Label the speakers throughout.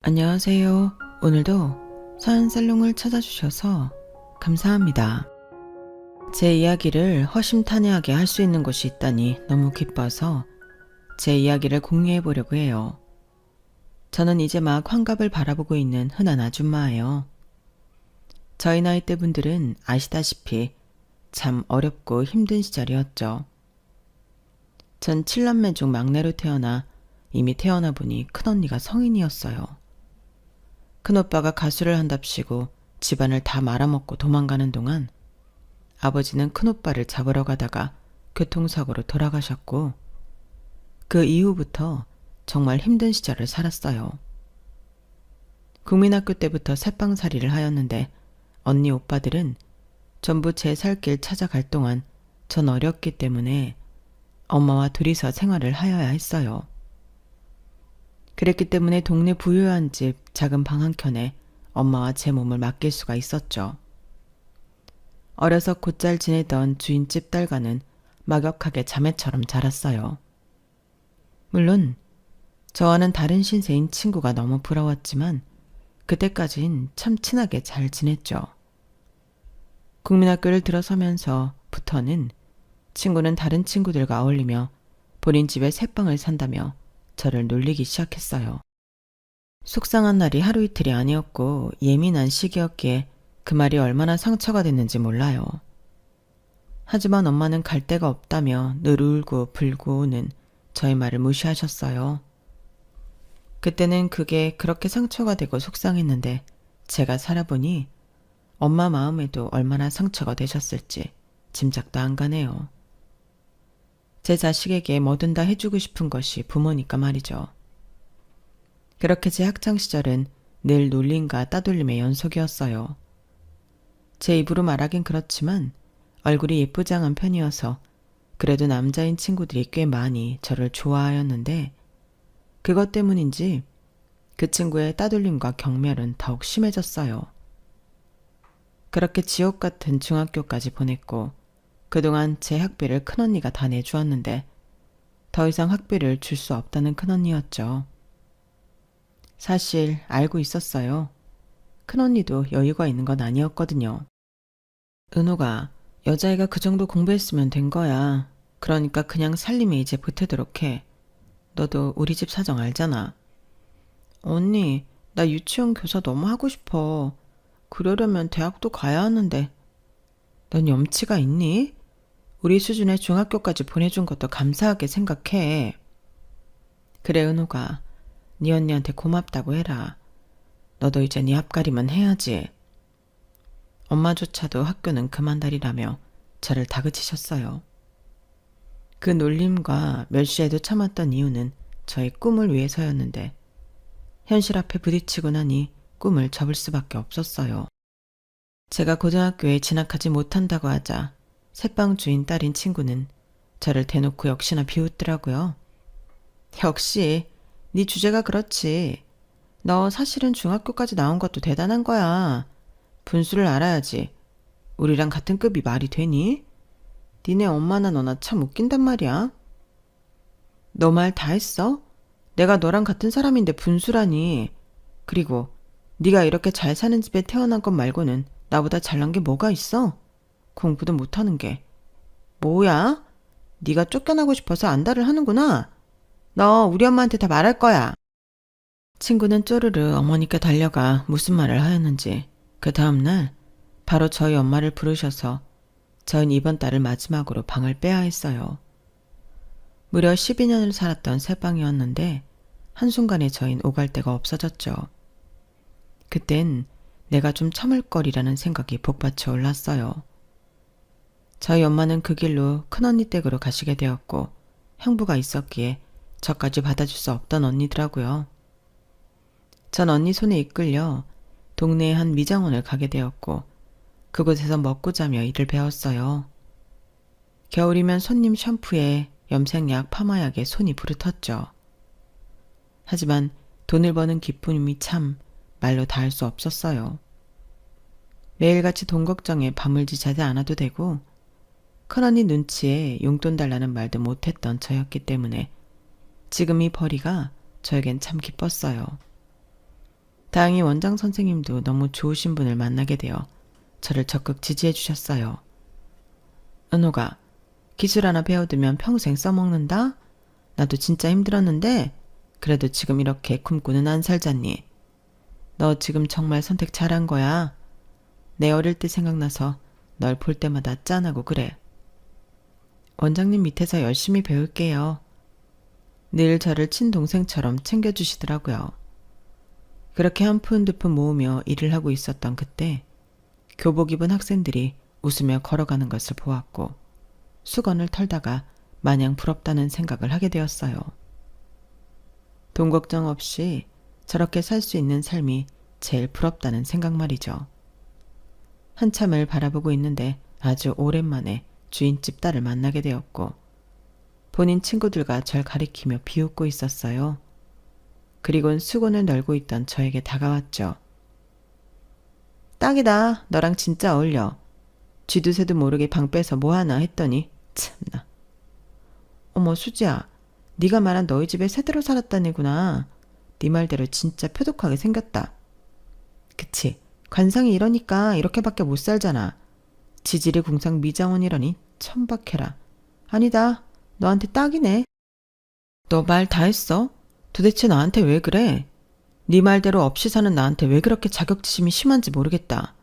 Speaker 1: 안녕하세요. 오늘도 사연살롱을 찾아주셔서 감사합니다. 제 이야기를 허심탄회하게 할 수 있는 곳이 있다니 너무 기뻐서 제 이야기를 공유해 보려고 해요. 저는 이제 막 환갑을 바라보고 있는 흔한 아줌마예요. 저희 나이대 분들은 아시다시피 참 어렵고 힘든 시절이었죠. 전 7남매 중 막내로 태어나 이미 태어나 보니 큰언니가 성인이었어요. 큰오빠가 가수를 한답시고 집안을 다 말아먹고 도망가는 동안 아버지는 큰오빠를 잡으러 가다가 교통사고로 돌아가셨고 그 이후부터 정말 힘든 시절을 살았어요. 국민학교 때부터 새빵살이를 하였는데 언니 오빠들은 전부 제 살 길 찾아갈 동안 전 어렸기 때문에 엄마와 둘이서 생활을 하여야 했어요. 그랬기 때문에 동네 부유한 집 작은 방 한켠에 엄마와 제 몸을 맡길 수가 있었죠. 어려서 곧잘 지내던 주인집 딸과는 막역하게 자매처럼 자랐어요. 물론 저와는 다른 신세인 친구가 너무 부러웠지만 그때까진 참 친하게 잘 지냈죠. 국민학교를 들어서면서부터는 친구는 다른 친구들과 어울리며 본인 집에 새방을 산다며 저를 놀리기 시작했어요. 속상한 날이 하루 이틀이 아니었고 예민한 시기였기에 그 말이 얼마나 상처가 됐는지 몰라요. 하지만 엄마는 갈 데가 없다며 늘 울고 불고는 저의 말을 무시하셨어요. 그때는 그게 그렇게 상처가 되고 속상했는데 제가 살아보니 엄마 마음에도 얼마나 상처가 되셨을지 짐작도 안 가네요. 제 자식에게 뭐든 다 해주고 싶은 것이 부모니까 말이죠. 그렇게 제 학창시절은 늘 놀림과 따돌림의 연속이었어요. 제 입으로 말하긴 그렇지만 얼굴이 예쁘장한 편이어서 그래도 남자인 친구들이 꽤 많이 저를 좋아하였는데 그것 때문인지 그 친구의 따돌림과 경멸은 더욱 심해졌어요. 그렇게 지옥 같은 중학교까지 보냈고 그동안 제 학비를 큰언니가 다 내주었는데 더 이상 학비를 줄 수 없다는 큰언니였죠. 사실 알고 있었어요. 큰언니도 여유가 있는 건 아니었거든요. 은호가 여자애가 그 정도 공부했으면 된 거야. 그러니까 그냥 살림에 이제 보태도록 해. 너도 우리 집 사정 알잖아. 언니, 나 유치원 교사 너무 하고 싶어. 그러려면 대학도 가야 하는데. 넌 염치가 있니? 우리 수준의 중학교까지 보내준 것도 감사하게 생각해. 그래 은호가 네 언니한테 고맙다고 해라. 너도 이제 네 앞가림은 해야지. 엄마조차도 학교는 그만다리라며 저를 다그치셨어요. 그 놀림과 멸시에도 참았던 이유는 저의 꿈을 위해서였는데 현실 앞에 부딪히고 나니 꿈을 접을 수밖에 없었어요. 제가 고등학교에 진학하지 못한다고 하자 새빵 주인 딸인 친구는 저를 대놓고 역시나 비웃더라고요. 역시 네 주제가 그렇지. 너 사실은 중학교까지 나온 것도 대단한 거야. 분수를 알아야지. 우리랑 같은 급이 말이 되니? 니네 엄마나 너나 참 웃긴단 말이야. 너 말 다 했어? 내가 너랑 같은 사람인데 분수라니. 그리고 네가 이렇게 잘 사는 집에 태어난 것 말고는 나보다 잘난 게 뭐가 있어? 공부도 못하는 게. 뭐야? 네가 쫓겨나고 싶어서 안달을 하는구나. 너 우리 엄마한테 다 말할 거야. 친구는 쪼르르 어머니께 달려가 무슨 말을 하였는지 그 다음날 바로 저희 엄마를 부르셔서 저는 이번 달을 마지막으로 방을 빼야 했어요. 무려 12년을 살았던 새 방이었는데 한순간에 저흰 오갈 데가 없어졌죠. 그땐 내가 좀 참을 거리라는 생각이 복받쳐 올랐어요. 저희 엄마는 그 길로 큰언니 댁으로 가시게 되었고 형부가 있었기에 저까지 받아줄 수 없던 언니더라고요. 전 언니 손에 이끌려 동네의 한 미장원을 가게 되었고 그곳에서 먹고 자며 일을 배웠어요. 겨울이면 손님 샴푸에 염색약, 파마약에 손이 부르텄죠. 하지만 돈을 버는 기쁨이 참 말로 닿을 수 없었어요. 매일같이 돈 걱정에 밤을 지새지 않아도 되고 큰언니 눈치에 용돈 달라는 말도 못했던 저였기 때문에 지금 이 벌이가 저에겐 참 기뻤어요. 다행히 원장 선생님도 너무 좋으신 분을 만나게 되어 저를 적극 지지해 주셨어요. 은호가 기술 하나 배워두면 평생 써먹는다? 나도 진짜 힘들었는데 그래도 지금 이렇게 굶고는 안 살잖니. 너 지금 정말 선택 잘한 거야. 내 어릴 때 생각나서 널 볼 때마다 짠하고 그래. 원장님 밑에서 열심히 배울게요. 늘 저를 친동생처럼 챙겨주시더라고요. 그렇게 한 푼 두 푼 모으며 일을 하고 있었던 그때 교복 입은 학생들이 웃으며 걸어가는 것을 보았고 수건을 털다가 마냥 부럽다는 생각을 하게 되었어요. 돈 걱정 없이 저렇게 살 수 있는 삶이 제일 부럽다는 생각 말이죠. 한참을 바라보고 있는데 아주 오랜만에 주인집 딸을 만나게 되었고 본인 친구들과 절 가리키며 비웃고 있었어요. 그리곤 수건을 널고 있던 저에게 다가왔죠. 딱이다. 너랑 진짜 어울려. 쥐도 새도 모르게 방 빼서 뭐하나 했더니 참나. 어머 수지야. 네가 말한 너희 집에 새들어 살았다는 애구나. 네 말대로 진짜 표독하게 생겼다. 그치. 관상이 이러니까 이렇게밖에 못 살잖아. 지질이 궁상 미장원이라니 천박해라. 아니다. 너한테 딱이네. 너 말 다 했어? 도대체 나한테 왜 그래? 네 말대로 없이 사는 나한테 왜 그렇게 자격지심이 심한지 모르겠다.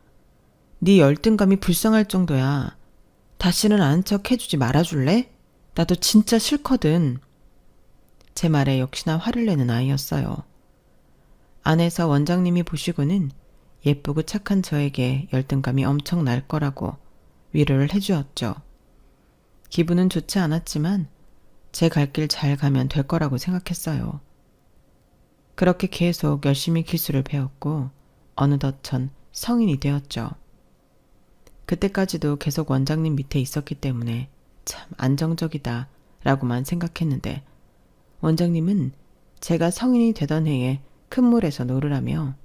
Speaker 1: 네 열등감이 불쌍할 정도야. 다시는 아는 척 해주지 말아줄래? 나도 진짜 싫거든. 제 말에 역시나 화를 내는 아이였어요. 안에서 원장님이 보시고는 예쁘고 착한 저에게 열등감이 엄청 날 거라고 위로를 해주었죠. 기분은 좋지 않았지만 제 갈 길 잘 가면 될 거라고 생각했어요. 그렇게 계속 열심히 기술을 배웠고 어느덧 전 성인이 되었죠. 그때까지도 계속 원장님 밑에 있었기 때문에 참 안정적이다 라고만 생각했는데 원장님은 제가 성인이 되던 해에 큰 물에서 놀으라며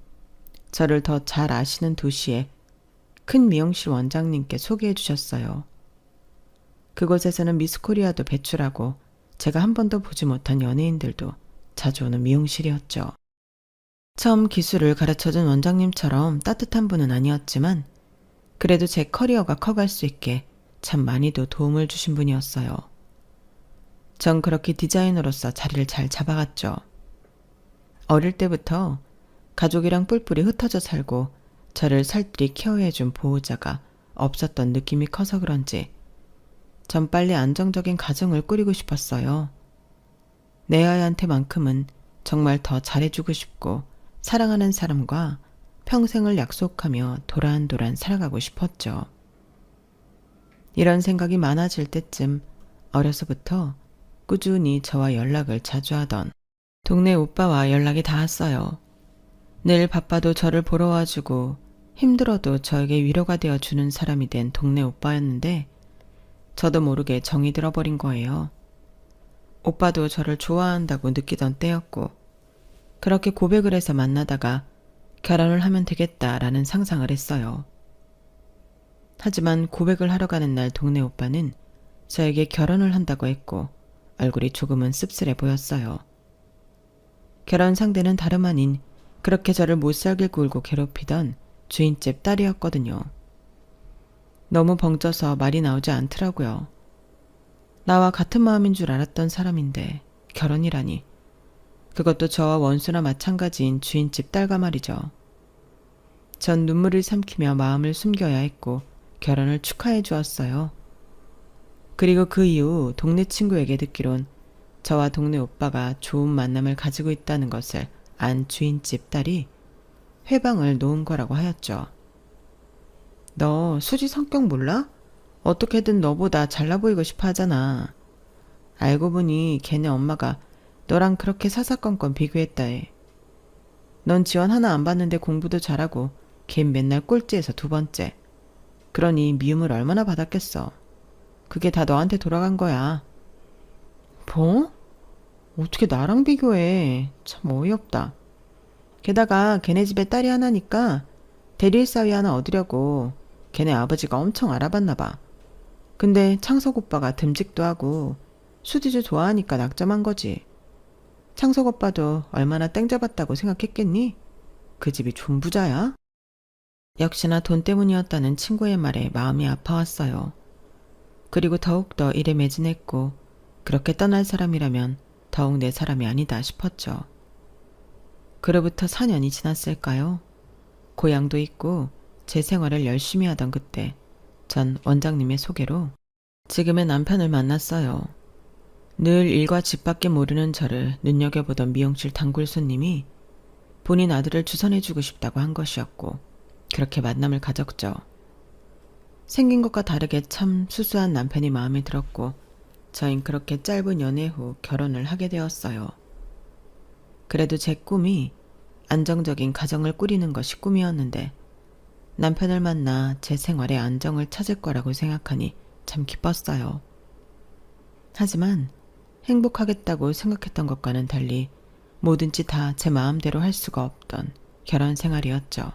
Speaker 1: 저를 더 잘 아시는 도시에 큰 미용실 원장님께 소개해 주셨어요. 그곳에서는 미스코리아도 배출하고 제가 한 번도 보지 못한 연예인들도 자주 오는 미용실이었죠. 처음 기술을 가르쳐준 원장님처럼 따뜻한 분은 아니었지만 그래도 제 커리어가 커갈 수 있게 참 많이도 도움을 주신 분이었어요. 전 그렇게 디자이너로서 자리를 잘 잡아갔죠. 어릴 때부터 가족이랑 뿔뿔이 흩어져 살고 저를 살뜰히 케어해준 보호자가 없었던 느낌이 커서 그런지 전 빨리 안정적인 가정을 꾸리고 싶었어요. 내 아이한테만큼은 정말 더 잘해주고 싶고 사랑하는 사람과 평생을 약속하며 도란도란 살아가고 싶었죠. 이런 생각이 많아질 때쯤 어려서부터 꾸준히 저와 연락을 자주 하던 동네 오빠와 연락이 닿았어요. 늘 바빠도 저를 보러 와주고 힘들어도 저에게 위로가 되어주는 사람이 된 동네 오빠였는데 저도 모르게 정이 들어버린 거예요. 오빠도 저를 좋아한다고 느끼던 때였고 그렇게 고백을 해서 만나다가 결혼을 하면 되겠다라는 상상을 했어요. 하지만 고백을 하러 가는 날 동네 오빠는 저에게 결혼을 한다고 했고 얼굴이 조금은 씁쓸해 보였어요. 결혼 상대는 다름 아닌 그렇게 저를 못살게 굴고 괴롭히던 주인집 딸이었거든요. 너무 벙쪄서 말이 나오지 않더라고요. 나와 같은 마음인 줄 알았던 사람인데 결혼이라니. 그것도 저와 원수나 마찬가지인 주인집 딸과 말이죠. 전 눈물을 삼키며 마음을 숨겨야 했고 결혼을 축하해 주었어요. 그리고 그 이후 동네 친구에게 듣기론 저와 동네 오빠가 좋은 만남을 가지고 있다는 것을 안 주인집 딸이 회방을 놓은 거라고 하였죠. 너 수지 성격 몰라? 어떻게든 너보다 잘나 보이고 싶어 하잖아. 알고 보니 걔네 엄마가 너랑 그렇게 사사건건 비교했다 해. 넌 지원 하나 안 받는데 공부도 잘하고 걘 맨날 꼴찌에서 2번째. 그러니 미움을 얼마나 받았겠어. 그게 다 너한테 돌아간 거야. 뭐? 어떻게 나랑 비교해. 참 어이없다. 게다가 걔네 집에 딸이 하나니까 대리일 사위 하나 얻으려고 걔네 아버지가 엄청 알아봤나 봐. 근데 창석 오빠가 듬직도 하고 수지도 좋아하니까 낙점한 거지. 창석 오빠도 얼마나 땡 잡았다고 생각했겠니? 그 집이 존부자야? 역시나 돈 때문이었다는 친구의 말에 마음이 아파왔어요. 그리고 더욱더 일에 매진했고 그렇게 떠날 사람이라면 더욱 내 사람이 아니다 싶었죠. 그로부터 4년이 지났을까요? 고향도 있고 제 생활을 열심히 하던 그때 전 원장님의 소개로 지금의 남편을 만났어요. 늘 일과 집밖에 모르는 저를 눈여겨보던 미용실 단골 손님이 본인 아들을 주선해주고 싶다고 한 것이었고 그렇게 만남을 가졌죠. 생긴 것과 다르게 참 수수한 남편이 마음에 들었고 저흰 그렇게 짧은 연애 후 결혼을 하게 되었어요. 그래도 제 꿈이 안정적인 가정을 꾸리는 것이 꿈이었는데 남편을 만나 제 생활에 안정을 찾을 거라고 생각하니 참 기뻤어요. 하지만 행복하겠다고 생각했던 것과는 달리 뭐든지 다 제 마음대로 할 수가 없던 결혼 생활이었죠.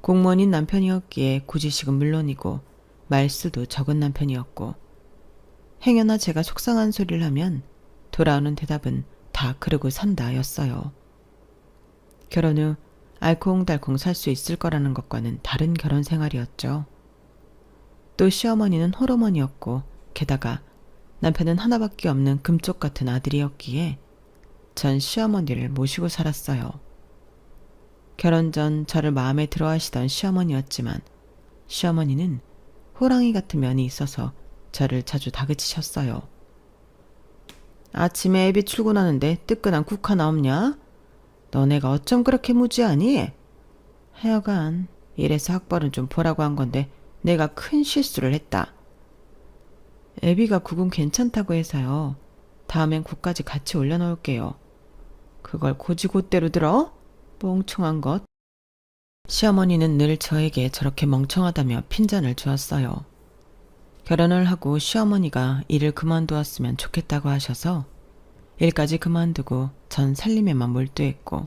Speaker 1: 공무원인 남편이었기에 고지식은 물론이고 말수도 적은 남편이었고 행여나 제가 속상한 소리를 하면 돌아오는 대답은 다 그러고 산다였어요. 결혼 후 알콩달콩 살 수 있을 거라는 것과는 다른 결혼 생활이었죠. 또 시어머니는 홀어머니였고 게다가 남편은 하나밖에 없는 금쪽 같은 아들이었기에 전 시어머니를 모시고 살았어요. 결혼 전 저를 마음에 들어 하시던 시어머니였지만 시어머니는 호랑이 같은 면이 있어서 저를 자주 다그치셨어요. 아침에 애비 출근하는데 뜨끈한 국 하나 없냐? 너네가 어쩜 그렇게 무지하니? 하여간 이래서 학벌은 좀 보라고 한 건데 내가 큰 실수를 했다. 애비가 국은 괜찮다고 해서요. 다음엔 국까지 같이 올려놓을게요. 그걸 고지고대로 들어? 멍청한 것. 시어머니는 늘 저에게 저렇게 멍청하다며 핀잔을 주었어요. 결혼을 하고 시어머니가 일을 그만두었으면 좋겠다고 하셔서 일까지 그만두고 전 살림에만 몰두했고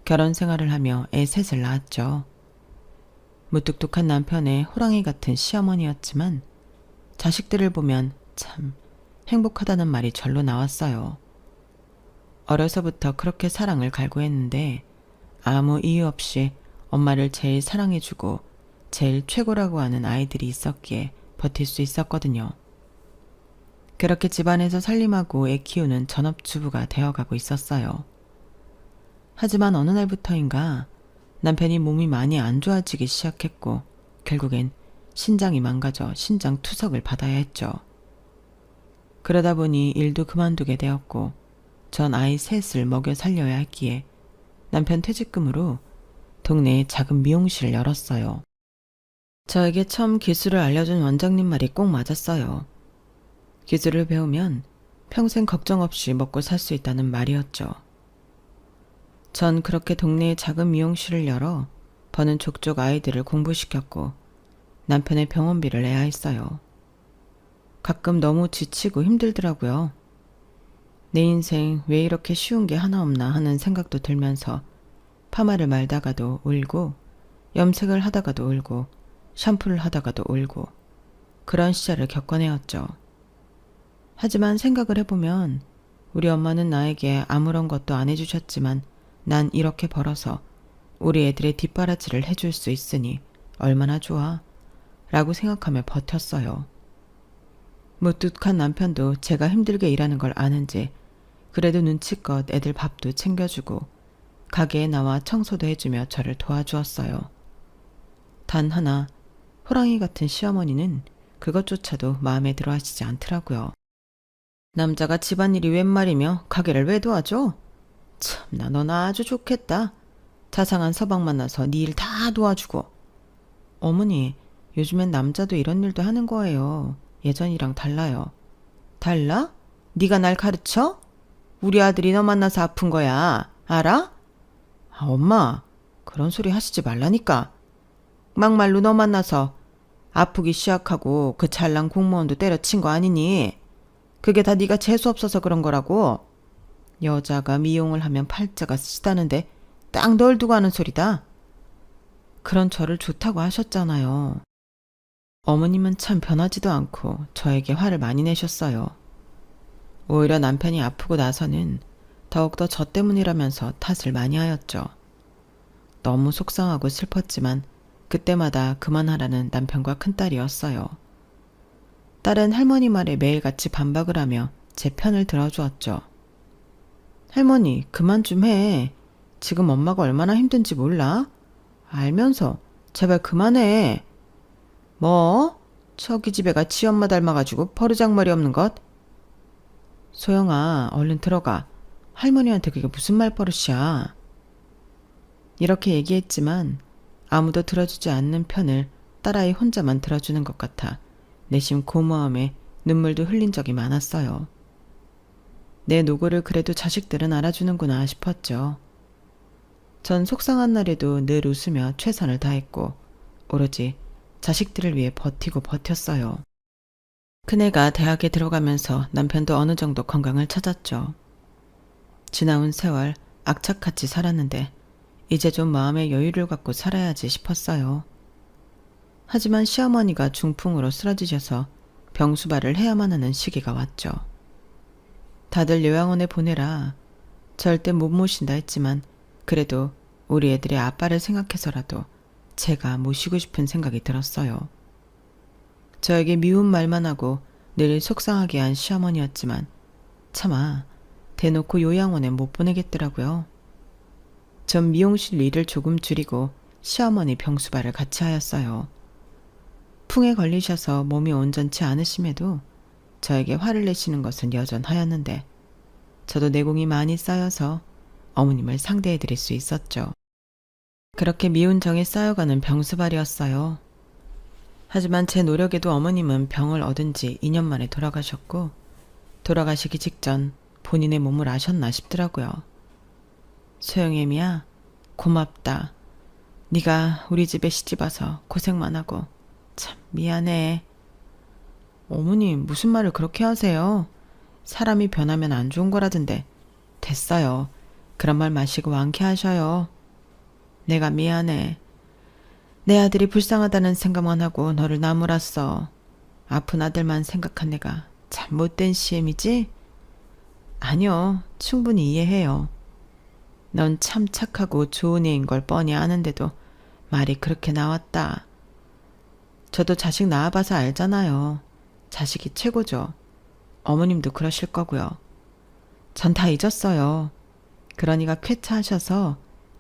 Speaker 1: 결혼 생활을 하며 애 셋을 낳았죠. 무뚝뚝한 남편의 호랑이 같은 시어머니였지만 자식들을 보면 참 행복하다는 말이 절로 나왔어요. 어려서부터 그렇게 사랑을 갈구했는데 아무 이유 없이 엄마를 제일 사랑해주고 제일 최고라고 하는 아이들이 있었기에 버틸 수 있었거든요. 그렇게 집안에서 살림하고 애 키우는 전업주부가 되어가고 있었어요. 하지만 어느 날부터인가 남편이 몸이 많이 안 좋아지기 시작했고 결국엔 신장이 망가져 신장 투석을 받아야 했죠. 그러다 보니 일도 그만두게 되었고 전 아이 셋을 먹여 살려야 했기에 남편 퇴직금으로 동네에 작은 미용실을 열었어요. 저에게 처음 기술을 알려준 원장님 말이 꼭 맞았어요. 기술을 배우면 평생 걱정 없이 먹고 살 수 있다는 말이었죠. 전 그렇게 동네에 작은 미용실을 열어 버는 족족 아이들을 공부시켰고 남편의 병원비를 내야 했어요. 가끔 너무 지치고 힘들더라고요. 내 인생 왜 이렇게 쉬운 게 하나 없나 하는 생각도 들면서 파마를 말다가도 울고 염색을 하다가도 울고 샴푸를 하다가도 울고 그런 시절을 겪어내었죠. 하지만 생각을 해보면 우리 엄마는 나에게 아무런 것도 안 해주셨지만 난 이렇게 벌어서 우리 애들의 뒷바라지를 해줄 수 있으니 얼마나 좋아 라고 생각하며 버텼어요. 무뚝뚝한 남편도 제가 힘들게 일하는 걸 아는지 그래도 눈치껏 애들 밥도 챙겨주고 가게에 나와 청소도 해주며 저를 도와주었어요. 단 하나 호랑이 같은 시어머니는 그것조차도 마음에 들어 하시지 않더라고요. 남자가 집안일이 웬 말이며 가게를 왜 도와줘? 참나 넌 아주 좋겠다. 자상한 서방 만나서 네 일 다 도와주고. 어머니 요즘엔 남자도 이런 일도 하는 거예요. 예전이랑 달라요. 달라? 네가 날 가르쳐? 우리 아들이 너 만나서 아픈 거야. 알아? 아, 엄마 그런 소리 하시지 말라니까. 막말로 너 만나서 아프기 시작하고 그 찰랑 공무원도 때려친 거 아니니? 그게 다 네가 재수 없어서 그런 거라고. 여자가 미용을 하면 팔자가 쓰다는데 딱 널 두고 하는 소리다. 그런 저를 좋다고 하셨잖아요. 어머님은 참 변하지도 않고 저에게 화를 많이 내셨어요. 오히려 남편이 아프고 나서는 더욱더 저 때문이라면서 탓을 많이 하였죠. 너무 속상하고 슬펐지만 그때마다 그만하라는 남편과 큰딸이었어요. 딸은 할머니 말에 매일같이 반박을 하며 제 편을 들어주었죠. 할머니, 그만 좀 해. 지금 엄마가 얼마나 힘든지 몰라? 알면서 제발 그만해. 뭐? 저기 집에 같이 엄마 닮아가지고 버르장머리 없는 것? 소영아, 얼른 들어가. 할머니한테 그게 무슨 말버릇이야. 이렇게 얘기했지만 아무도 들어주지 않는 편을 딸아이 혼자만 들어주는 것 같아 내심 고마움에 눈물도 흘린 적이 많았어요. 내 노고를 그래도 자식들은 알아주는구나 싶었죠. 전 속상한 날에도 늘 웃으며 최선을 다했고 오로지 자식들을 위해 버티고 버텼어요. 큰애가 대학에 들어가면서 남편도 어느 정도 건강을 찾았죠. 지나온 세월 악착같이 살았는데 이제 좀 마음의 여유를 갖고 살아야지 싶었어요. 하지만 시어머니가 중풍으로 쓰러지셔서 병수발을 해야만 하는 시기가 왔죠. 다들 요양원에 보내라. 절대 못 모신다 했지만 그래도 우리 애들의 아빠를 생각해서라도 제가 모시고 싶은 생각이 들었어요. 저에게 미운 말만 하고 늘 속상하게 한 시어머니였지만 차마 대놓고 요양원에 못 보내겠더라고요. 전 미용실 일을 조금 줄이고 시어머니 병수발을 같이 하였어요. 풍에 걸리셔서 몸이 온전치 않으심에도 저에게 화를 내시는 것은 여전하였는데 저도 내공이 많이 쌓여서 어머님을 상대해 드릴 수 있었죠. 그렇게 미운 정이 쌓여가는 병수발이었어요. 하지만 제 노력에도 어머님은 병을 얻은 지 2년 만에 돌아가셨고 돌아가시기 직전 본인의 몸을 아셨나 싶더라고요. 소영애미야, 고맙다. 네가 우리 집에 시집와서 고생만 하고 참 미안해. 어머님, 무슨 말을 그렇게 하세요? 사람이 변하면 안 좋은 거라던데. 됐어요. 그런 말 마시고 완쾌하셔요. 내가 미안해. 내 아들이 불쌍하다는 생각만 하고 너를 나무랐어. 아픈 아들만 생각한 내가 참 못된 시엠이지? 아니요, 충분히 이해해요. 넌 참 착하고 좋은 애인 걸 뻔히 아는데도 말이 그렇게 나왔다. 저도 자식 낳아봐서 알잖아요. 자식이 최고죠. 어머님도 그러실 거고요. 전 다 잊었어요. 그러니까 쾌차하셔서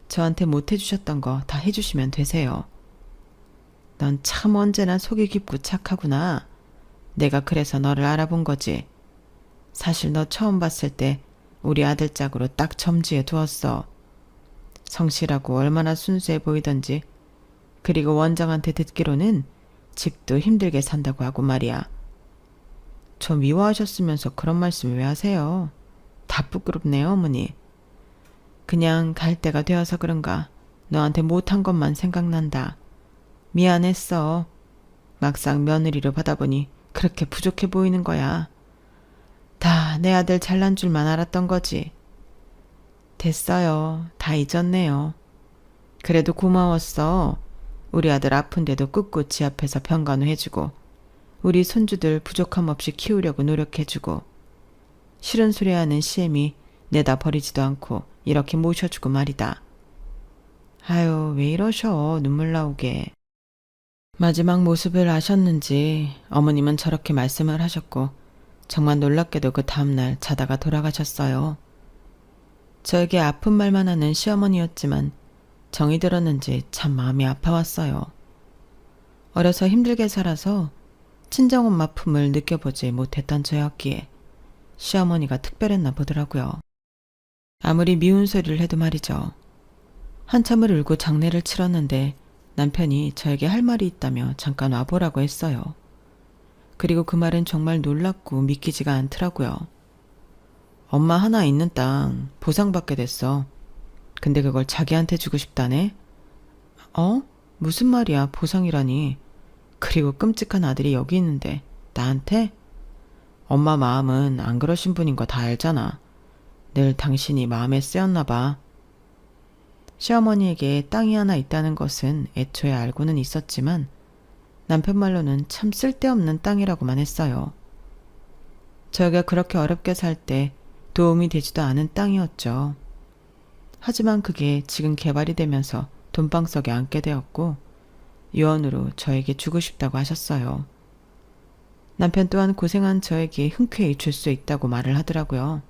Speaker 1: 저한테 못해주셨던 거 다 해주시면 되세요. 넌 참 언제나 속이 깊고 착하구나. 내가 그래서 너를 알아본 거지. 사실 너 처음 봤을 때 우리 아들 짝으로 딱 점지해 두었어. 성실하고 얼마나 순수해 보이던지. 그리고 원장한테 듣기로는 집도 힘들게 산다고 하고 말이야. 저 미워하셨으면서 그런 말씀 왜 하세요? 다 부끄럽네요, 어머니. 그냥 갈 때가 되어서 그런가 너한테 못한 것만 생각난다. 미안했어. 막상 며느리로 받아보니 그렇게 부족해 보이는 거야. 다 내 아들 잘난 줄만 알았던 거지. 됐어요. 다 잊었네요. 그래도 고마웠어. 우리 아들 아픈데도 꿋꿋이 앞에서 병간호해주고 우리 손주들 부족함 없이 키우려고 노력해주고 싫은 소리 하는 시엠이 내다 버리지도 않고 이렇게 모셔주고 말이다. 아유, 왜 이러셔. 눈물 나오게. 마지막 모습을 아셨는지 어머님은 저렇게 말씀을 하셨고 정말 놀랍게도 그 다음날 자다가 돌아가셨어요. 저에게 아픈 말만 하는 시어머니였지만 정이 들었는지 참 마음이 아파왔어요. 어려서 힘들게 살아서 친정엄마 품을 느껴보지 못했던 저였기에 시어머니가 특별했나 보더라고요. 아무리 미운 소리를 해도 말이죠. 한참을 울고 장례를 치렀는데 남편이 저에게 할 말이 있다며 잠깐 와보라고 했어요. 그리고 그 말은 정말 놀랍고 믿기지가 않더라고요. 엄마 하나 있는 땅 보상받게 됐어. 근데 그걸 자기한테 주고 싶다네? 어? 무슨 말이야, 보상이라니. 그리고 끔찍한 아들이 여기 있는데 나한테? 엄마 마음은 안 그러신 분인 거 다 알잖아. 늘 당신이 마음에 쓰였나 봐. 시어머니에게 땅이 하나 있다는 것은 애초에 알고는 있었지만 남편 말로는 참 쓸데없는 땅이라고만 했어요. 저희가 그렇게 어렵게 살 때 도움이 되지도 않은 땅이었죠. 하지만 그게 지금 개발이 되면서 돈방석에 앉게 되었고 유언으로 저에게 주고 싶다고 하셨어요. 남편 또한 고생한 저에게 흔쾌히 줄 수 있다고 말을 하더라고요.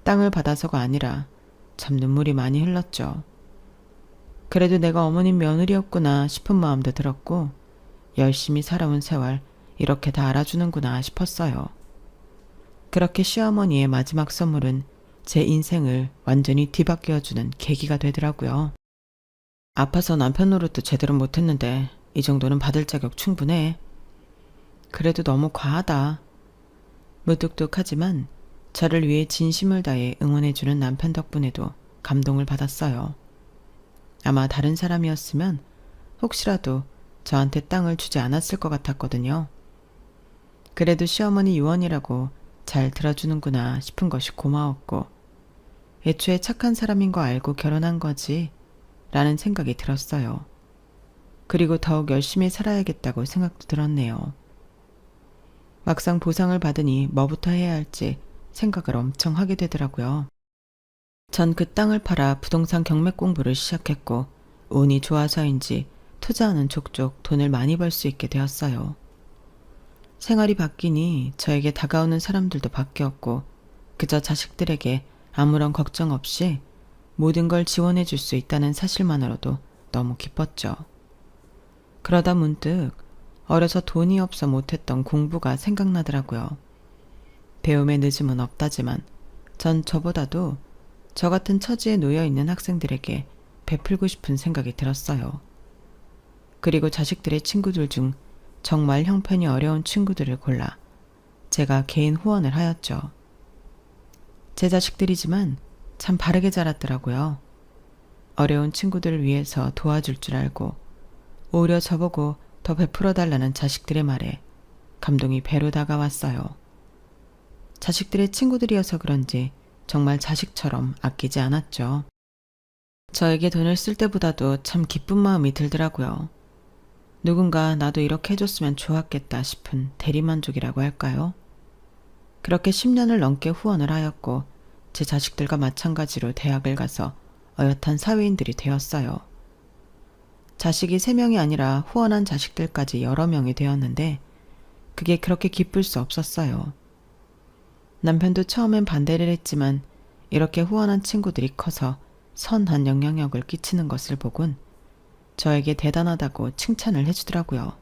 Speaker 1: 땅을 받아서가 아니라 참 눈물이 많이 흘렀죠. 그래도 내가 어머님 며느리였구나 싶은 마음도 들었고 열심히 살아온 세월 이렇게 다 알아주는구나 싶었어요. 그렇게 시어머니의 마지막 선물은 제 인생을 완전히 뒤바뀌어주는 계기가 되더라고요. 아파서 남편 노릇도 제대로 못했는데 이 정도는 받을 자격 충분해. 그래도 너무 과하다. 무뚝뚝하지만 저를 위해 진심을 다해 응원해주는 남편 덕분에도 감동을 받았어요. 아마 다른 사람이었으면 혹시라도 저한테 땅을 주지 않았을 것 같았거든요. 그래도 시어머니 유언이라고 잘 들어주는구나 싶은 것이 고마웠고 애초에 착한 사람인 거 알고 결혼한 거지 라는 생각이 들었어요. 그리고 더욱 열심히 살아야겠다고 생각도 들었네요. 막상 보상을 받으니 뭐부터 해야 할지 생각을 엄청 하게 되더라고요. 전 그 땅을 팔아 부동산 경매 공부를 시작했고 운이 좋아서인지 투자하는 족족 돈을 많이 벌 수 있게 되었어요. 생활이 바뀌니 저에게 다가오는 사람들도 바뀌었고 그저 자식들에게 아무런 걱정 없이 모든 걸 지원해 줄 수 있다는 사실만으로도 너무 기뻤죠. 그러다 문득 어려서 돈이 없어 못했던 공부가 생각나더라고요. 배움의 늦음은 없다지만 전 저보다도 저 같은 처지에 놓여 있는 학생들에게 베풀고 싶은 생각이 들었어요. 그리고 자식들의 친구들 중 정말 형편이 어려운 친구들을 골라 제가 개인 후원을 하였죠. 제 자식들이지만 참 바르게 자랐더라고요. 어려운 친구들을 위해서 도와줄 줄 알고 오히려 저보고 더 베풀어 달라는 자식들의 말에 감동이 배로 다가왔어요. 자식들의 친구들이어서 그런지 정말 자식처럼 아끼지 않았죠. 저에게 돈을 쓸 때보다도 참 기쁜 마음이 들더라고요. 누군가 나도 이렇게 해줬으면 좋았겠다 싶은 대리만족이라고 할까요? 그렇게 10년을 넘게 후원을 하였고 제 자식들과 마찬가지로 대학을 가서 어엿한 사회인들이 되었어요. 자식이 3명이 아니라 후원한 자식들까지 여러 명이 되었는데 그게 그렇게 기쁠 수 없었어요. 남편도 처음엔 반대를 했지만 이렇게 후원한 친구들이 커서 선한 영향력을 끼치는 것을 보곤 저에게 대단하다고 칭찬을 해주더라고요.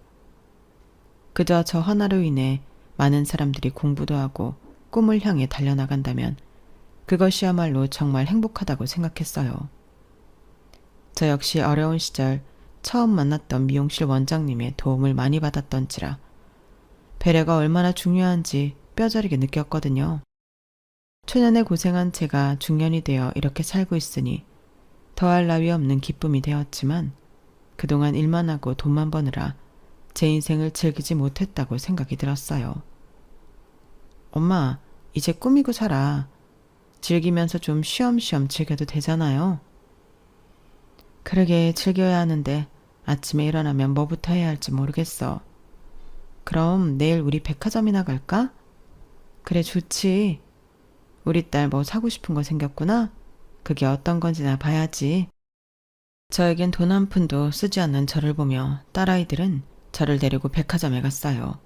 Speaker 1: 그저 저 하나로 인해 많은 사람들이 공부도 하고 꿈을 향해 달려나간다면 그것이야말로 정말 행복하다고 생각했어요. 저 역시 어려운 시절 처음 만났던 미용실 원장님의 도움을 많이 받았던지라 배려가 얼마나 중요한지 뼈저리게 느꼈거든요. 초년에 고생한 제가 중년이 되어 이렇게 살고 있으니 더할 나위 없는 기쁨이 되었지만 그동안 일만 하고 돈만 버느라 제 인생을 즐기지 못했다고 생각이 들었어요. 엄마, 이제 꾸미고 살아. 즐기면서 좀 쉬엄쉬엄 즐겨도 되잖아요. 그러게 즐겨야 하는데 아침에 일어나면 뭐부터 해야 할지 모르겠어. 그럼 내일 우리 백화점이나 갈까? 그래, 좋지. 우리 딸 뭐 사고 싶은 거 생겼구나? 그게 어떤 건지나 봐야지. 저에겐 돈 한 푼도 쓰지 않는 저를 보며 딸아이들은 저를 데리고 백화점에 갔어요.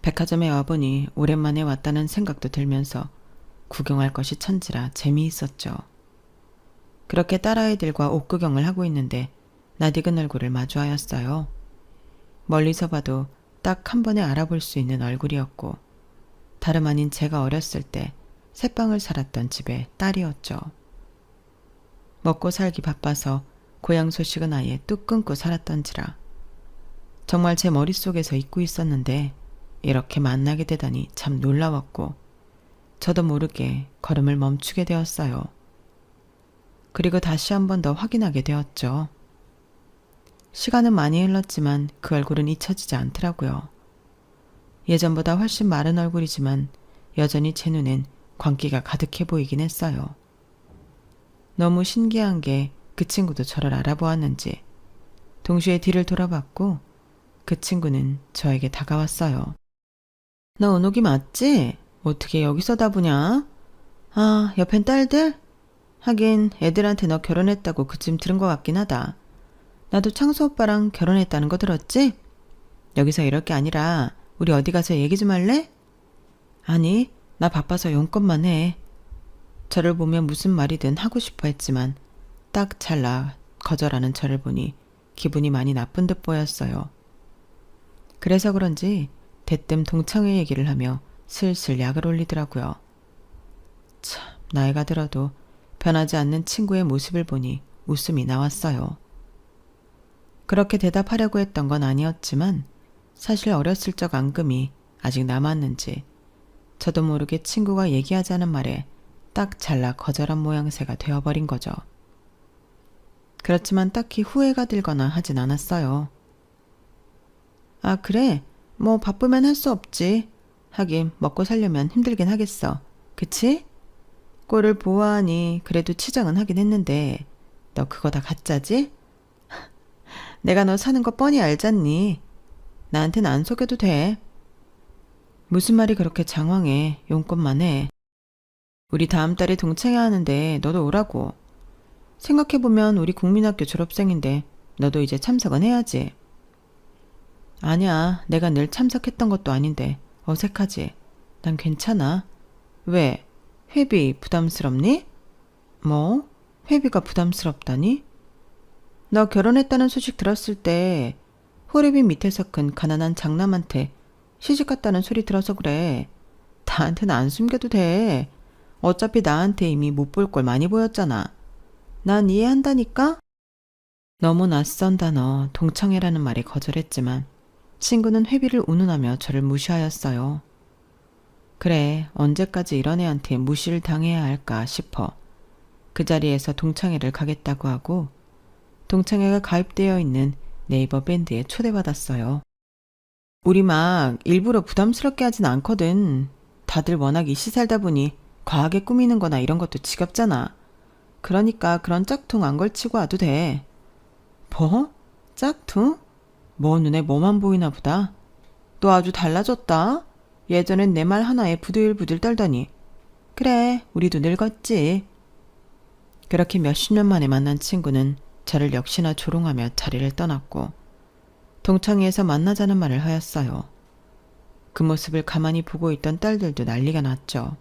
Speaker 1: 백화점에 와보니 오랜만에 왔다는 생각도 들면서 구경할 것이 천지라 재미있었죠. 그렇게 딸아이들과 옷구경을 하고 있는데 낯익은 얼굴을 마주하였어요. 멀리서 봐도 딱 한 번에 알아볼 수 있는 얼굴이었고 다름 아닌 제가 어렸을 때 새빵을 살았던 집의 딸이었죠. 먹고 살기 바빠서 고향 소식은 아예 뚝 끊고 살았던지라 정말 제 머릿속에서 잊고 있었는데 이렇게 만나게 되다니 참 놀라웠고 저도 모르게 걸음을 멈추게 되었어요. 그리고 다시 한 번 더 확인하게 되었죠. 시간은 많이 흘렀지만 그 얼굴은 잊혀지지 않더라고요. 예전보다 훨씬 마른 얼굴이지만 여전히 제 눈엔 광기가 가득해 보이긴 했어요. 너무 신기한 게 그 친구도 저를 알아보았는지 동시에 뒤를 돌아봤고 그 친구는 저에게 다가왔어요. 너 은옥이 맞지? 어떻게 여기서 다 보냐? 아, 옆엔 딸들? 하긴 애들한테 너 결혼했다고 그쯤 들은 것 같긴 하다. 나도 창수 오빠랑 결혼했다는 거 들었지? 여기서 이럴 게 아니라 우리 어디 가서 얘기 좀 할래? 아니, 나 바빠서 용건만 해. 저를 보며 무슨 말이든 하고 싶어 했지만 딱 잘라 거절하는 저를 보니 기분이 많이 나쁜 듯 보였어요. 그래서 그런지 대뜸 동창회 얘기를 하며 슬슬 약을 올리더라고요. 참, 나이가 들어도 변하지 않는 친구의 모습을 보니 웃음이 나왔어요. 그렇게 대답하려고 했던 건 아니었지만 사실 어렸을 적 앙금이 아직 남았는지 저도 모르게 친구가 얘기하자는 말에 딱 잘라 거절한 모양새가 되어버린 거죠. 그렇지만 딱히 후회가 들거나 하진 않았어요. 아, 그래? 뭐 바쁘면 할 수 없지. 하긴 먹고 살려면 힘들긴 하겠어. 그치? 꼴을 보아하니 그래도 치장은 하긴 했는데 너 그거 다 가짜지? 내가 너 사는 거 뻔히 알잖니. 나한테는 안 속여도 돼. 무슨 말이 그렇게 장황해. 용건만 해. 우리 다음 달에 동창회 하는데 너도 오라고. 생각해보면 우리 국민학교 졸업생인데 너도 이제 참석은 해야지. 아니야, 내가 늘 참석했던 것도 아닌데 어색하지. 난 괜찮아. 왜? 회비 부담스럽니? 뭐? 회비가 부담스럽다니? 너 결혼했다는 소식 들었을 때 호래비 밑에서 큰 가난한 장남한테 시집갔다는 소리 들어서 그래. 나한테는 안 숨겨도 돼. 어차피 나한테 이미 못 볼 걸 많이 보였잖아. 난 이해한다니까? 너무 낯선 단어 동창회라는 말에 거절했지만 친구는 회비를 운운하며 저를 무시하였어요. 그래, 언제까지 이런 애한테 무시를 당해야 할까 싶어 그 자리에서 동창회를 가겠다고 하고 동창회가 가입되어 있는 네이버 밴드에 초대받았어요. 우리 막 일부러 부담스럽게 하진 않거든. 다들 워낙 이씨 살다 보니 과하게 꾸미는 거나 이런 것도 지겹잖아. 그러니까 그런 짝퉁 안 걸치고 와도 돼. 뭐? 짝퉁? 뭐 눈에 뭐만 보이나 보다. 너 아주 달라졌다. 예전엔 내 말 하나에 부들부들 떨더니. 그래, 우리도 늙었지. 그렇게 몇십 년 만에 만난 친구는 저를 역시나 조롱하며 자리를 떠났고 동창회에서 만나자는 말을 하였어요. 그 모습을 가만히 보고 있던 딸들도 난리가 났죠.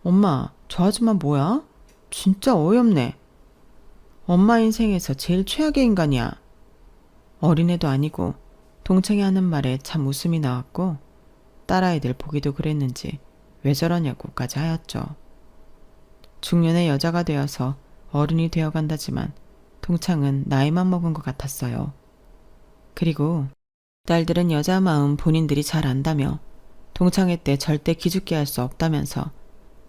Speaker 1: 엄마, 저 아줌마 뭐야? 진짜 어이없네. 엄마 인생에서 제일 최악의 인간이야. 어린애도 아니고 동창회 하는 말에 참 웃음이 나왔고 딸아이들 보기도 그랬는지 왜 저러냐고까지 하였죠. 중년의 여자가 되어서 어른이 되어간다지만 동창은 나이만 먹은 것 같았어요. 그리고 딸들은 여자 마음 본인들이 잘 안다며 동창회 때 절대 기죽게 할 수 없다면서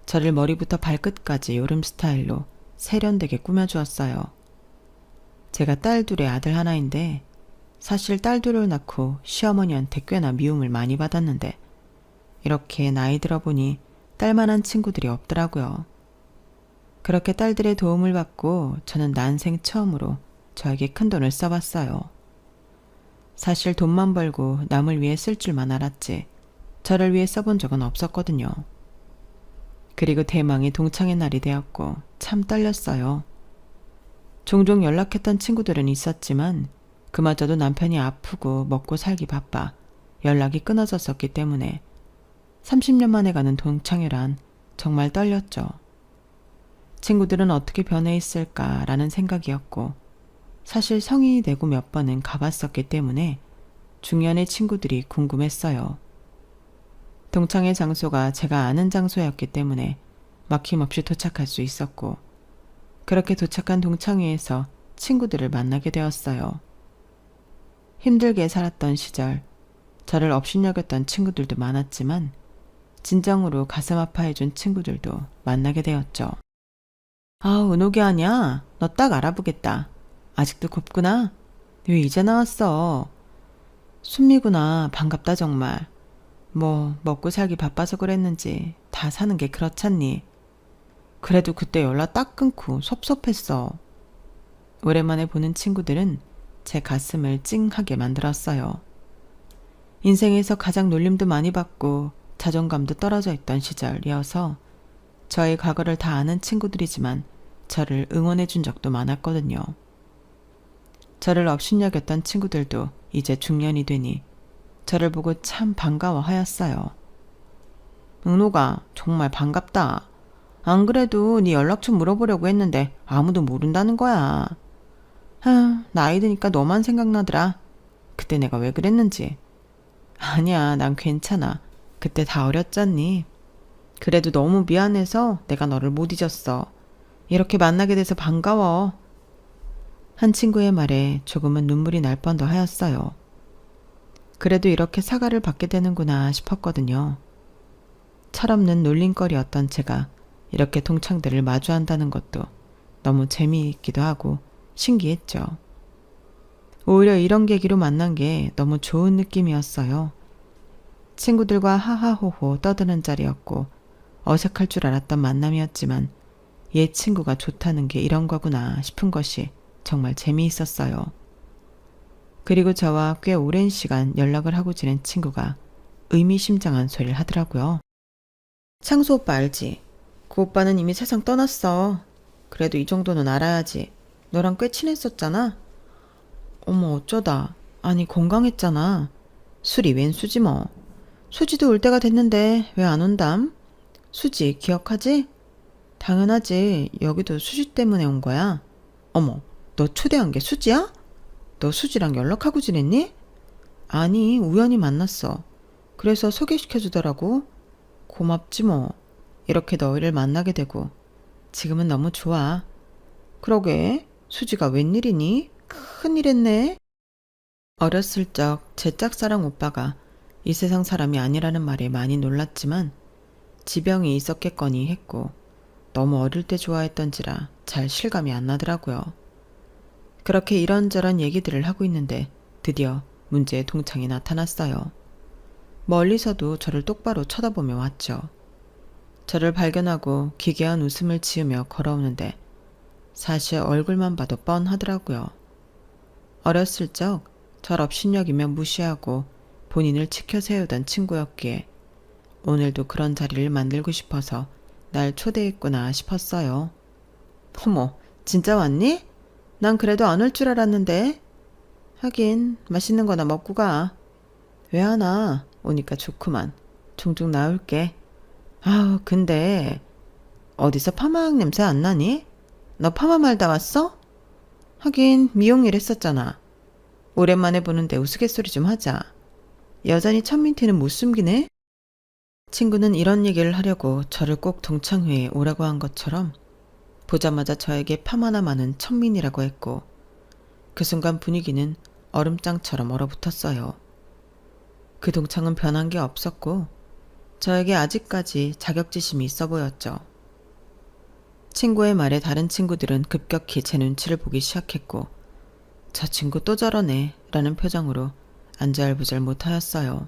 Speaker 1: 저를 머리부터 발끝까지 요름 스타일로 세련되게 꾸며주었어요. 제가 딸 둘의 아들 하나인데 사실 딸 둘을 낳고 시어머니한테 꽤나 미움을 많이 받았는데 이렇게 나이 들어보니 딸만한 친구들이 없더라고요. 그렇게 딸들의 도움을 받고 저는 난생 처음으로 저에게 큰돈을 써봤어요. 사실 돈만 벌고 남을 위해 쓸 줄만 알았지 저를 위해 써본 적은 없었거든요. 그리고 대망의 동창회 날이 되었고 참 떨렸어요. 종종 연락했던 친구들은 있었지만 그마저도 남편이 아프고 먹고 살기 바빠 연락이 끊어졌었기 때문에 30년 만에 가는 동창회란 정말 떨렸죠. 친구들은 어떻게 변해 있을까라는 생각이었고 사실 성인이 되고 몇 번은 가봤었기 때문에 중년의 친구들이 궁금했어요. 동창회 장소가 제가 아는 장소였기 때문에 막힘없이 도착할 수 있었고 그렇게 도착한 동창회에서 친구들을 만나게 되었어요. 힘들게 살았던 시절 저를 업신여겼던 친구들도 많았지만 진정으로 가슴 아파해준 친구들도 만나게 되었죠. 아, 은옥이 아니야? 너 딱 알아보겠다. 아직도 곱구나? 왜 이제 나왔어? 순미구나. 반갑다 정말. 뭐 먹고 살기 바빠서 그랬는지 다 사는 게 그렇잖니. 그래도 그때 연락 딱 끊고 섭섭했어. 오랜만에 보는 친구들은 제 가슴을 찡하게 만들었어요. 인생에서 가장 놀림도 많이 받고 자존감도 떨어져 있던 시절이어서 저의 과거를 다 아는 친구들이지만 저를 응원해 준 적도 많았거든요. 저를 업신여겼던 친구들도 이제 중년이 되니 저를 보고 참 반가워하였어요. 은호가 정말 반갑다. 안 그래도 네 연락처 물어보려고 했는데 아무도 모른다는 거야. 나이 드니까 너만 생각나더라. 그때 내가 왜 그랬는지. 아니야, 난 괜찮아. 그때 다 어렸잖니. 그래도 너무 미안해서 내가 너를 못 잊었어. 이렇게 만나게 돼서 반가워. 한 친구의 말에 조금은 눈물이 날 뻔도 하였어요. 그래도 이렇게 사과를 받게 되는구나 싶었거든요. 철없는 놀림거리였던 제가 이렇게 동창들을 마주한다는 것도 너무 재미있기도 하고 신기했죠. 오히려 이런 계기로 만난 게 너무 좋은 느낌이었어요. 친구들과 하하호호 떠드는 자리였고 어색할 줄 알았던 만남이었지만 얘 친구가 좋다는 게 이런 거구나 싶은 것이 정말 재미있었어요. 그리고 저와 꽤 오랜 시간 연락을 하고 지낸 친구가 의미심장한 소리를 하더라고요. 창수 오빠 알지? 그 오빠는 이미 세상 떠났어. 그래도 이 정도는 알아야지. 너랑 꽤 친했었잖아. 어머 어쩌다. 아니 건강했잖아. 술이 웬 수지 뭐. 수지도 올 때가 됐는데 왜 안 온담? 수지 기억하지? 당연하지. 여기도 수지 때문에 온 거야. 어머 너 초대한 게 수지야? 너 수지랑 연락하고 지냈니? 아니 우연히 만났어. 그래서 소개시켜주더라고. 고맙지 뭐. 이렇게 너희를 만나게 되고 지금은 너무 좋아. 그러게 수지가 웬일이니? 큰일 했네. 어렸을 적 제 짝사랑 오빠가 이 세상 사람이 아니라는 말에 많이 놀랐지만 지병이 있었겠거니 했고 너무 어릴 때 좋아했던지라 잘 실감이 안 나더라고요. 그렇게 이런저런 얘기들을 하고 있는데 드디어 문제의 동창이 나타났어요. 멀리서도 저를 똑바로 쳐다보며 왔죠. 저를 발견하고 기괴한 웃음을 지으며 걸어오는데 사실 얼굴만 봐도 뻔하더라고요. 어렸을 적 절 업신여기며 무시하고 본인을 치켜 세우던 친구였기에 오늘도 그런 자리를 만들고 싶어서 날 초대했구나 싶었어요. 어머, 진짜 왔니? 난 그래도 안 올 줄 알았는데. 하긴 맛있는 거나 먹고 가. 왜 안 와? 오니까 좋구만. 종종 나올게. 아우 근데 어디서 파마약 냄새 안 나니? 너 파마 말다 왔어? 하긴 미용일 했었잖아. 오랜만에 보는데 우스갯소리 좀 하자. 여전히 천민티는 못 숨기네? 친구는 이런 얘기를 하려고 저를 꼭 동창회에 오라고 한 것처럼 보자마자 저에게 파마나 많은 천민이라고 했고 그 순간 분위기는 얼음장처럼 얼어붙었어요. 그 동창은 변한 게 없었고 저에게 아직까지 자격지심이 있어 보였죠. 친구의 말에 다른 친구들은 급격히 제 눈치를 보기 시작했고 저 친구 또 저러네 라는 표정으로 안절부절 못하였어요.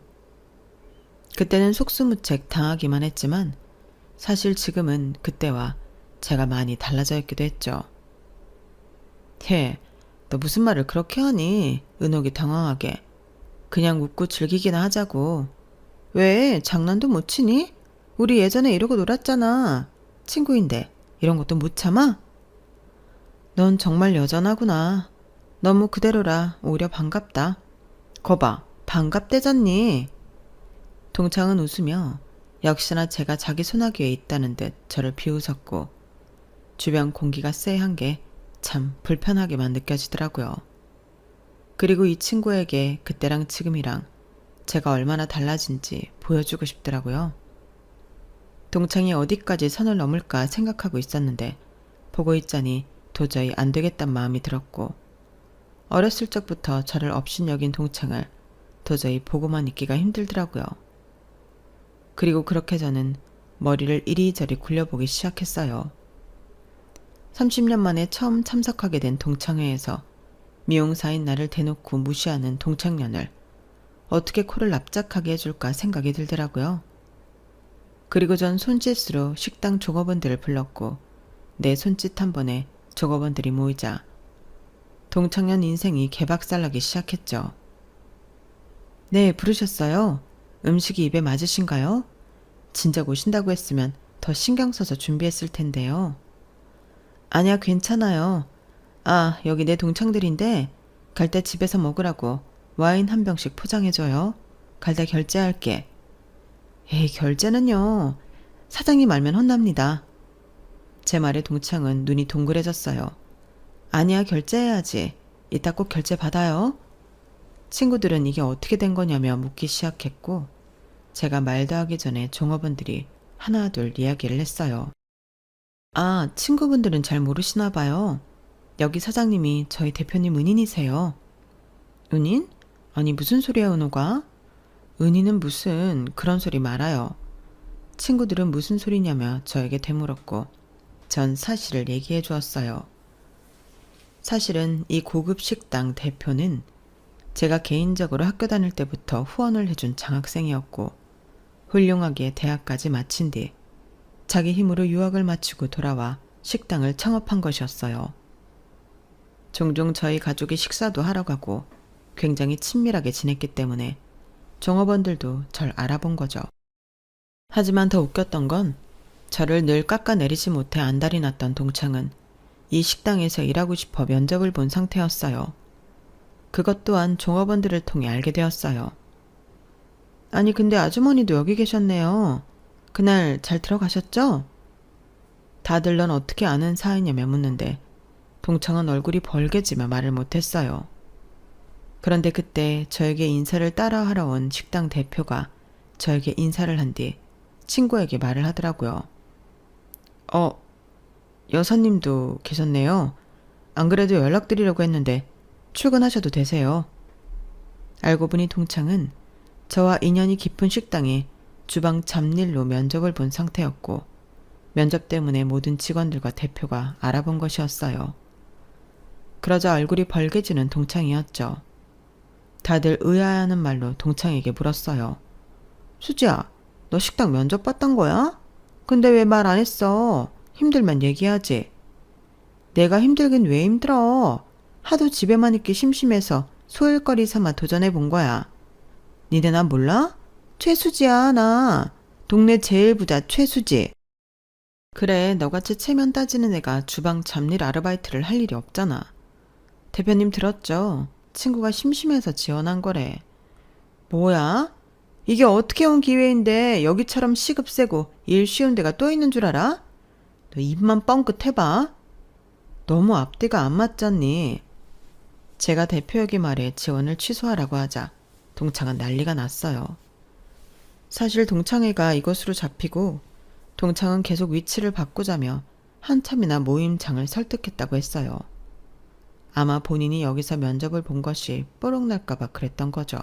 Speaker 1: 그때는 속수무책 당하기만 했지만 사실 지금은 그때와 제가 많이 달라져 있기도 했죠. 너 무슨 말을 그렇게 하니? 은옥이 당황하게. 그냥 웃고 즐기기나 하자고. 왜 장난도 못 치니? 우리 예전에 이러고 놀았잖아. 친구인데 이런 것도 못 참아? 넌 정말 여전하구나. 너무 그대로라 오히려 반갑다. 거봐 반갑대잖니. 동창은 웃으며 역시나 제가 자기 소나기에 있다는 듯 저를 비웃었고 주변 공기가 쎄한 게 참 불편하게만 느껴지더라고요. 그리고 이 친구에게 그때랑 지금이랑 제가 얼마나 달라진지 보여주고 싶더라고요. 동창이 어디까지 선을 넘을까 생각하고 있었는데 보고 있자니 도저히 안 되겠단 마음이 들었고 어렸을 적부터 저를 업신여긴 동창을 도저히 보고만 있기가 힘들더라고요. 그리고 그렇게 저는 머리를 이리저리 굴려보기 시작했어요. 30년 만에 처음 참석하게 된 동창회에서 미용사인 나를 대놓고 무시하는 동창년을 어떻게 코를 납작하게 해줄까 생각이 들더라고요. 그리고 전 손짓으로 식당 종업원들을 불렀고 내 손짓 한 번에 종업원들이 모이자 동창년 인생이 개박살나기 시작했죠. 네, 부르셨어요? 음식이 입에 맞으신가요? 진작 오신다고 했으면 더 더 신경 써서 준비했을 텐데요. 아니야, 괜찮아요. 아, 여기 내 동창들인데 갈 때 집에서 먹으라고 와인 한 병씩 포장해줘요. 갈 때 결제할게. 에이, 결제는요. 사장님 알면 혼납니다. 제 말에 동창은 눈이 동그래졌어요. 아니야, 결제해야지. 이따 꼭 결제 받아요. 친구들은 이게 어떻게 된 거냐며 묻기 시작했고 제가 말도 하기 전에 종업원들이 하나 둘 이야기를 했어요. 아, 친구분들은 잘 모르시나 봐요. 여기 사장님이 저희 대표님 은인이세요. 은인? 아니 무슨 소리야 은호가? 은인은 무슨 그런 소리 말아요. 친구들은 무슨 소리냐며 저에게 되물었고 전 사실을 얘기해 주었어요. 사실은 이 고급 식당 대표는 제가 개인적으로 학교 다닐 때부터 후원을 해준 장학생이었고 훌륭하게 대학까지 마친 뒤 자기 힘으로 유학을 마치고 돌아와 식당을 창업한 것이었어요. 종종 저희 가족이 식사도 하러 가고 굉장히 친밀하게 지냈기 때문에 종업원들도 절 알아본 거죠. 하지만 더 웃겼던 건 저를 늘 깎아내리지 못해 안달이 났던 동창은 이 식당에서 일하고 싶어 면접을 본 상태였어요. 그것 또한 종업원들을 통해 알게 되었어요. 아니 근데 아주머니도 여기 계셨네요. 그날 잘 들어가셨죠? 다들 넌 어떻게 아는 사이냐며 묻는데 동창은 얼굴이 벌개지며 말을 못했어요. 그런데 그때 저에게 인사를 따라하러 온 식당 대표가 저에게 인사를 한 뒤 친구에게 말을 하더라고요. 여사님도 계셨네요. 안 그래도 연락드리려고 했는데 출근하셔도 되세요. 알고 보니 동창은 저와 인연이 깊은 식당에 주방 잡일로 면접을 본 상태였고 면접 때문에 모든 직원들과 대표가 알아본 것이었어요. 그러자 얼굴이 벌개지는 동창이었죠. 다들 의아해하는 말로 동창에게 물었어요. 수지야, 너 식당 면접 봤던 거야? 근데 왜 말 안 했어? 힘들면 얘기하지. 내가 힘들긴 왜 힘들어? 하도 집에만 있기 심심해서 소일거리 삼아 도전해 본 거야. 니네 나 몰라? 최수지야, 나. 동네 제일 부자 최수지. 그래, 너같이 체면 따지는 애가 주방 잡일 아르바이트를 할 일이 없잖아. 대표님 들었죠? 친구가 심심해서 지원한 거래. 뭐야? 이게 어떻게 온 기회인데 여기처럼 시급 세고 일 쉬운 데가 또 있는 줄 알아? 너 입만 뻥끗 해봐. 너무 앞뒤가 안 맞잖니. 제가 대표에게 말해 지원을 취소하라고 하자 동창은 난리가 났어요. 사실 동창회가 이것으로 잡히고 동창은 계속 위치를 바꾸자며 한참이나 모임장을 설득했다고 했어요. 아마 본인이 여기서 면접을 본 것이 뽀록날까봐 그랬던 거죠.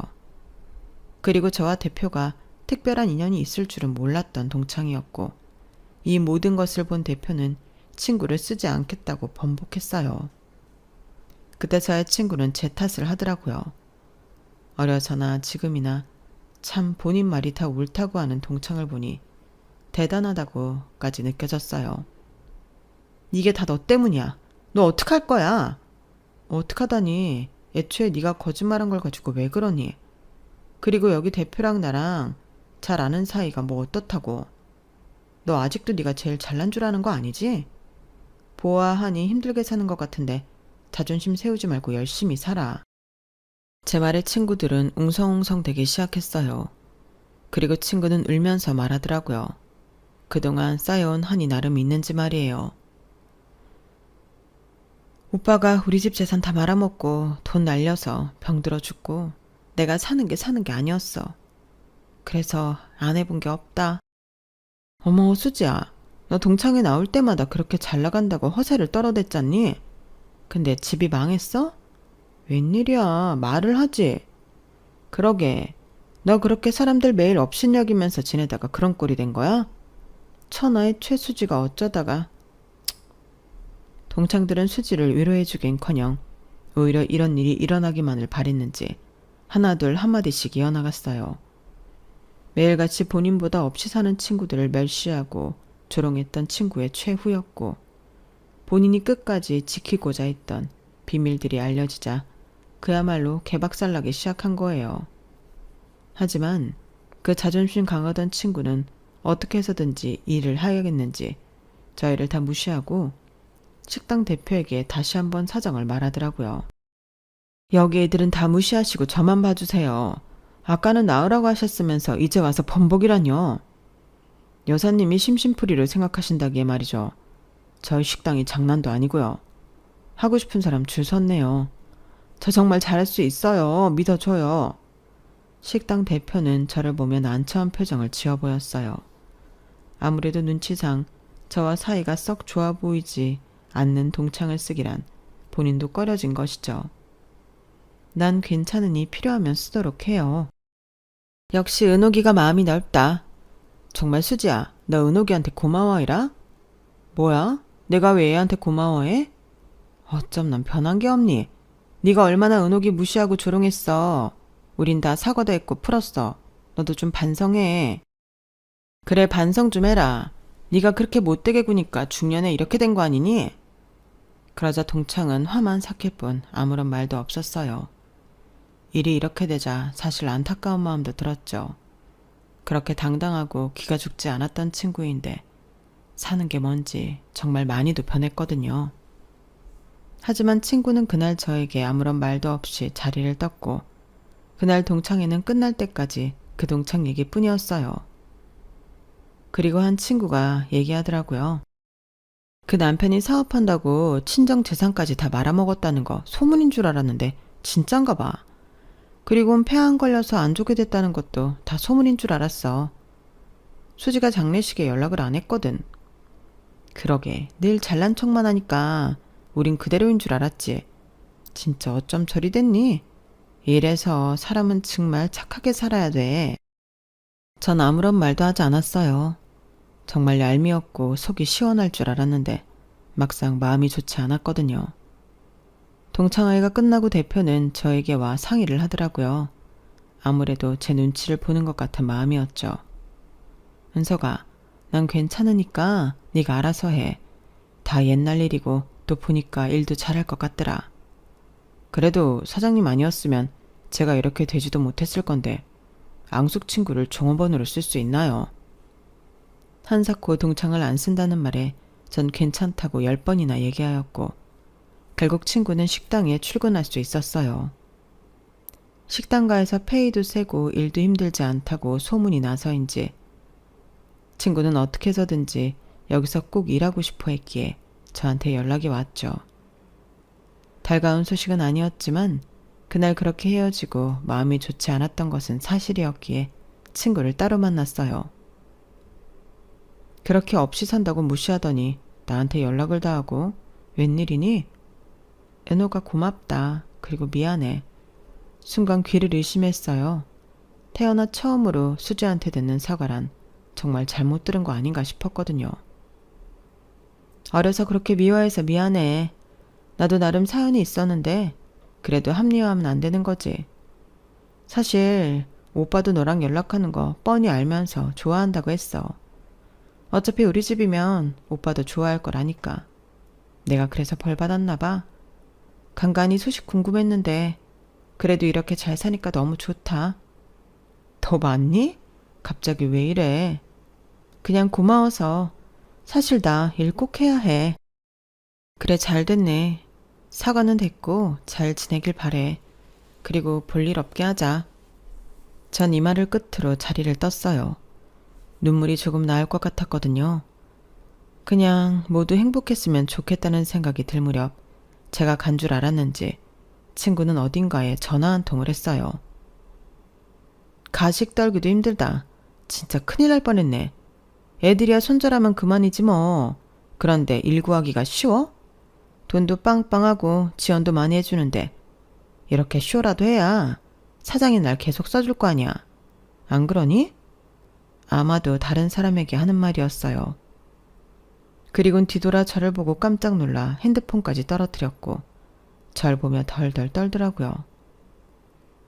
Speaker 1: 그리고 저와 대표가 특별한 인연이 있을 줄은 몰랐던 동창이었고 이 모든 것을 본 대표는 친구를 쓰지 않겠다고 번복했어요. 그때 저의 친구는 제 탓을 하더라고요. 어려서나 지금이나 참 본인 말이 다 옳다고 하는 동창을 보니 대단하다고까지 느껴졌어요. 이게 다 너 때문이야. 너 어떡할 거야? 어떡하다니. 애초에 네가 거짓말한 걸 가지고 왜 그러니? 그리고 여기 대표랑 나랑 잘 아는 사이가 뭐 어떻다고. 너 아직도 네가 제일 잘난 줄 아는 거 아니지? 보아하니 힘들게 사는 것 같은데 자존심 세우지 말고 열심히 살아. 제 말에 친구들은 웅성웅성 대기 시작했어요. 그리고 친구는 울면서 말하더라고요. 그동안 쌓여온 한이 나름 있는지 말이에요. 오빠가 우리 집 재산 다 말아먹고 돈 날려서 병들어 죽고 내가 사는 게 아니었어. 그래서 안 해본 게 없다. 어머 수지야, 너 동창회 나올 때마다 그렇게 잘 나간다고 허세를 떨어댔잖니? 근데 집이 망했어? 웬일이야, 말을 하지. 그러게, 너 그렇게 사람들 매일 업신여기면서 지내다가 그런 꼴이 된 거야? 천하의 최수지가 어쩌다가. 동창들은 수지를 위로해주긴커녕 오히려 이런 일이 일어나기만을 바랬는지 하나둘 한마디씩 이어나갔어요. 매일같이 본인보다 없이 사는 친구들을 멸시하고 조롱했던 친구의 최후였고 본인이 끝까지 지키고자 했던 비밀들이 알려지자 그야말로 개박살나기 시작한 거예요. 하지만 그 자존심 강하던 친구는 어떻게 해서든지 일을 하야겠는지 저희를 다 무시하고 식당 대표에게 다시 한번 사정을 말하더라고요. 여기 애들은 다 무시하시고 저만 봐주세요. 아까는 나으라고 하셨으면서 이제 와서 번복이라뇨. 여사님이 심심풀이를 생각하신다기에 말이죠. 저희 식당이 장난도 아니고요. 하고 싶은 사람 줄 섰네요. 저 정말 잘할 수 있어요. 믿어줘요. 식당 대표는 저를 보며 난처한 표정을 지어 보였어요. 아무래도 눈치상 저와 사이가 썩 좋아 보이지 않는 동창을 쓰기란 본인도 꺼려진 것이죠. 난 괜찮으니 필요하면 쓰도록 해요. 역시 은옥이가 마음이 넓다. 정말 수지야, 너 은옥이한테 고마워해라? 뭐야? 내가 왜 얘한테 고마워해? 어쩜 난 변한 게 없니? 네가 얼마나 은옥이 무시하고 조롱했어. 우린 다 사과도 했고 풀었어. 너도 좀 반성해. 그래, 반성 좀 해라. 네가 그렇게 못되게 구니까 중년에 이렇게 된 거 아니니? 그러자 동창은 화만 삭힐 뿐 아무런 말도 없었어요. 일이 이렇게 되자 사실 안타까운 마음도 들었죠. 그렇게 당당하고 기가 죽지 않았던 친구인데 사는 게 뭔지 정말 많이도 변했거든요. 하지만 친구는 그날 저에게 아무런 말도 없이 자리를 떴고 그날 동창회는 끝날 때까지 그 동창 얘기뿐이었어요. 그리고 한 친구가 얘기하더라고요. 그 남편이 사업한다고 친정 재산까지 다 말아먹었다는 거 소문인 줄 알았는데 진짠가 봐. 그리고는 폐암 걸려서 안 좋게 됐다는 것도 다 소문인 줄 알았어. 수지가 장례식에 연락을 안 했거든. 그러게 늘 잘난 척만 하니까 우린 그대로인 줄 알았지. 진짜 어쩜 저리 됐니? 이래서 사람은 정말 착하게 살아야 돼. 전 아무런 말도 하지 않았어요. 정말 얄미웠고 속이 시원할 줄 알았는데 막상 마음이 좋지 않았거든요. 동창회가 끝나고 대표는 저에게 와 상의를 하더라고요. 아무래도 제 눈치를 보는 것 같은 마음이었죠. 은서가, 난 괜찮으니까 네가 알아서 해. 다 옛날 일이고 또 보니까 일도 잘할 것 같더라. 그래도 사장님 아니었으면 제가 이렇게 되지도 못했을 건데 앙숙 친구를 종업원으로 쓸 수 있나요? 한사코 동창을 안 쓴다는 말에 전 괜찮다고 10번이나 얘기하였고 결국 친구는 식당에 출근할 수 있었어요. 식당가에서 페이도 세고 일도 힘들지 않다고 소문이 나서인지 친구는 어떻게 해서든지 여기서 꼭 일하고 싶어 했기에 저한테 연락이 왔죠. 달가운 소식은 아니었지만 그날 그렇게 헤어지고 마음이 좋지 않았던 것은 사실이었기에 친구를 따로 만났어요. 그렇게 없이 산다고 무시하더니 나한테 연락을 다 하고 웬일이니? 은호가 고맙다. 그리고 미안해. 순간 귀를 의심했어요. 태어나 처음으로 수지한테 듣는 사과란 정말 잘못 들은 거 아닌가 싶었거든요. 어려서 그렇게 미워해서 미안해. 나도 나름 사연이 있었는데 그래도 합리화하면 안 되는 거지. 사실 오빠도 너랑 연락하는 거 뻔히 알면서 좋아한다고 했어. 어차피 우리 집이면 오빠도 좋아할 거라니까. 내가 그래서 벌 받았나 봐. 간간히 소식 궁금했는데 그래도 이렇게 잘 사니까 너무 좋다. 더 많니? 갑자기 왜 이래? 그냥 고마워서. 사실 나 일 꼭 해야 해. 그래, 잘 됐네. 사과는 됐고 잘 지내길 바래. 그리고 볼일 없게 하자. 전 이 말을 끝으로 자리를 떴어요. 눈물이 조금 나올 것 같았거든요. 그냥 모두 행복했으면 좋겠다는 생각이 들 무렵 제가 간 줄 알았는지 친구는 어딘가에 전화 한 통을 했어요. 가식 떨기도 힘들다. 진짜 큰일 날 뻔했네. 애들이야 손절하면 그만이지 뭐. 그런데 일 구하기가 쉬워? 돈도 빵빵하고 지원도 많이 해주는데 이렇게 쇼라도 해야 사장이 날 계속 써줄 거 아니야. 안 그러니? 아마도 다른 사람에게 하는 말이었어요. 그리곤 뒤돌아 저를 보고 깜짝 놀라 핸드폰까지 떨어뜨렸고 절 보며 덜덜 떨더라고요.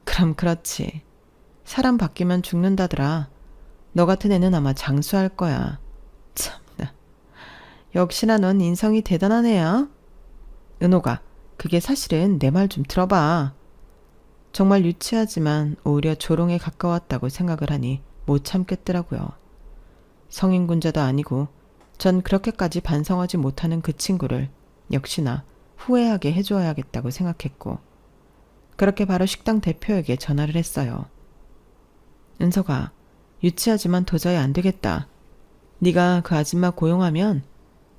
Speaker 1: 그럼 그렇지. 사람 바뀌면 죽는다더라. 너 같은 애는 아마 장수할 거야. 참나. 역시나 넌 인성이 대단한 애야. 은호가, 그게 사실은 내 말 좀 들어봐. 정말 유치하지만 오히려 조롱에 가까웠다고 생각을 하니 못 참겠더라고요. 성인군자도 아니고 전 그렇게까지 반성하지 못하는 그 친구를 역시나 후회하게 해줘야겠다고 생각했고 그렇게 바로 식당 대표에게 전화를 했어요. 은서가, 유치하지만 도저히 안 되겠다. 네가 그 아줌마 고용하면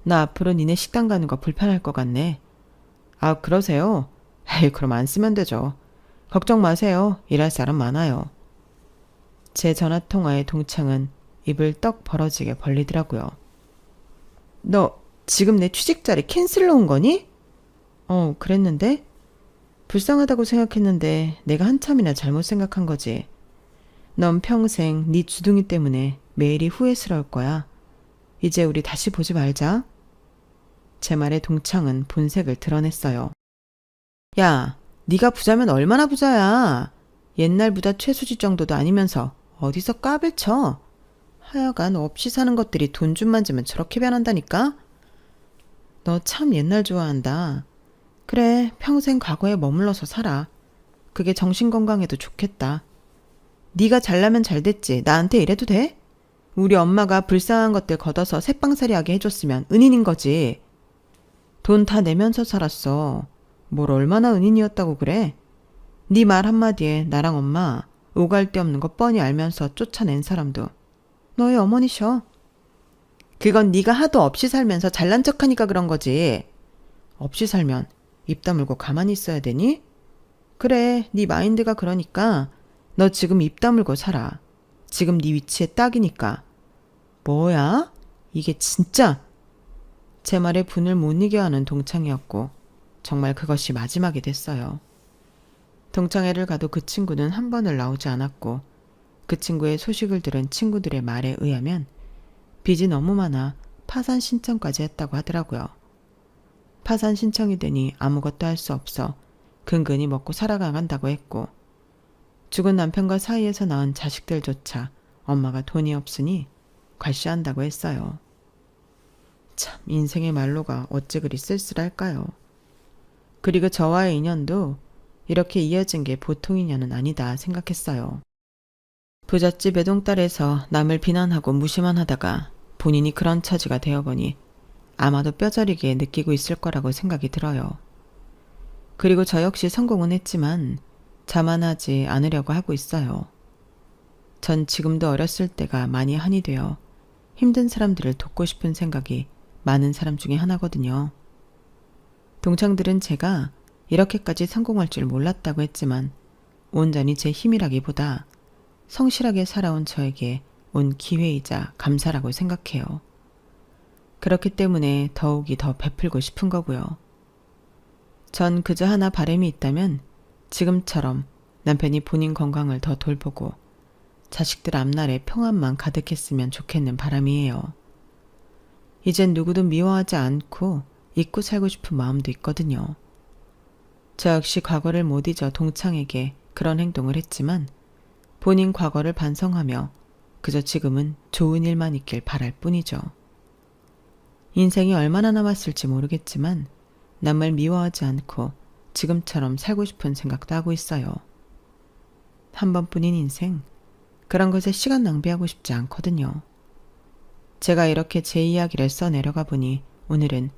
Speaker 1: 나 앞으로 니네 식당 가는 거 불편할 것 같네. 아, 그러세요? 에이, 그럼 안 쓰면 되죠. 걱정 마세요. 일할 사람 많아요. 제 전화통화의 동창은 입을 떡 벌어지게 벌리더라고요. 너 지금 내 취직 자리 캔슬로 온 거니? 그랬는데? 불쌍하다고 생각했는데 내가 한참이나 잘못 생각한 거지. 넌 평생 네 주둥이 때문에 매일이 후회스러울 거야. 이제 우리 다시 보지 말자. 제 말에 동창은 본색을 드러냈어요. 야, 네가 부자면 얼마나 부자야. 옛날 부자 최수지 정도도 아니면서 어디서 까불 쳐. 하여간 없이 사는 것들이 돈 좀 만지면 저렇게 변한다니까? 너 참 옛날 좋아한다. 그래, 평생 과거에 머물러서 살아. 그게 정신건강에도 좋겠다. 네가 잘나면 잘 됐지. 나한테 이래도 돼? 우리 엄마가 불쌍한 것들 걷어서 새빵살이하게 해줬으면 은인인 거지. 돈 다 내면서 살았어. 뭘 얼마나 은인이었다고 그래? 네 말 한마디에 나랑 엄마 오갈 데 없는 거 뻔히 알면서 쫓아낸 사람도 너희 어머니셔. 그건 네가 하도 없이 살면서 잘난 척하니까 그런 거지. 없이 살면 입 다물고 가만히 있어야 되니? 그래, 네 마인드가 그러니까 너 지금 입 다물고 살아. 지금 네 위치에 딱이니까. 뭐야? 이게 진짜? 제 말에 분을 못 이겨 하는 동창이었고 정말 그것이 마지막이 됐어요. 동창회를 가도 그 친구는 한 번을 나오지 않았고 그 친구의 소식을 들은 친구들의 말에 의하면 빚이 너무 많아 파산 신청까지 했다고 하더라고요. 파산 신청이 되니 아무것도 할 수 없어 근근히 먹고 살아가간다고 했고 죽은 남편과 사이에서 낳은 자식들조차 엄마가 돈이 없으니 괄시한다고 했어요. 참, 인생의 말로가 어찌 그리 쓸쓸할까요? 그리고 저와의 인연도 이렇게 이어진 게 보통 인연은 아니다 생각했어요. 부잣집 외동딸에서 남을 비난하고 무시만 하다가 본인이 그런 처지가 되어보니 아마도 뼈저리게 느끼고 있을 거라고 생각이 들어요. 그리고 저 역시 성공은 했지만 자만하지 않으려고 하고 있어요. 전 지금도 어렸을 때가 많이 한이 되어 힘든 사람들을 돕고 싶은 생각이 많은 사람 중에 하나거든요. 동창들은 제가 이렇게까지 성공할 줄 몰랐다고 했지만 온전히 제 힘이라기보다 성실하게 살아온 저에게 온 기회이자 감사라고 생각해요. 그렇기 때문에 더욱이 더 베풀고 싶은 거고요. 전 그저 하나 바람이 있다면 지금처럼 남편이 본인 건강을 더 돌보고 자식들 앞날에 평안만 가득했으면 좋겠는 바람이에요. 이젠 누구도 미워하지 않고 잊고 살고 싶은 마음도 있거든요. 저 역시 과거를 못 잊어 동창에게 그런 행동을 했지만 본인 과거를 반성하며 그저 지금은 좋은 일만 있길 바랄 뿐이죠. 인생이 얼마나 남았을지 모르겠지만 남을 미워하지 않고 지금처럼 살고 싶은 생각도 하고 있어요. 한 번뿐인 인생, 그런 것에 시간 낭비하고 싶지 않거든요. 제가 이렇게 제 이야기를 써내려가 보니 오늘은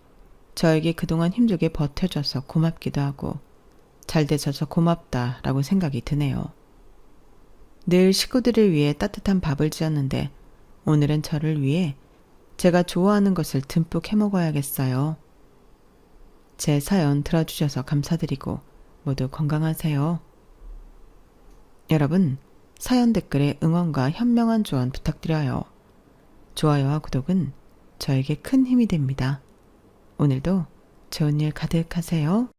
Speaker 1: 저에게 그동안 힘들게 버텨줘서 고맙기도 하고 잘 되셔서 고맙다라고 생각이 드네요. 늘 식구들을 위해 따뜻한 밥을 지었는데 오늘은 저를 위해 제가 좋아하는 것을 듬뿍 해먹어야겠어요. 제 사연 들어주셔서 감사드리고 모두 건강하세요. 여러분, 사연 댓글에 응원과 현명한 조언 부탁드려요. 좋아요와 구독은 저에게 큰 힘이 됩니다. 오늘도 좋은 일 가득하세요.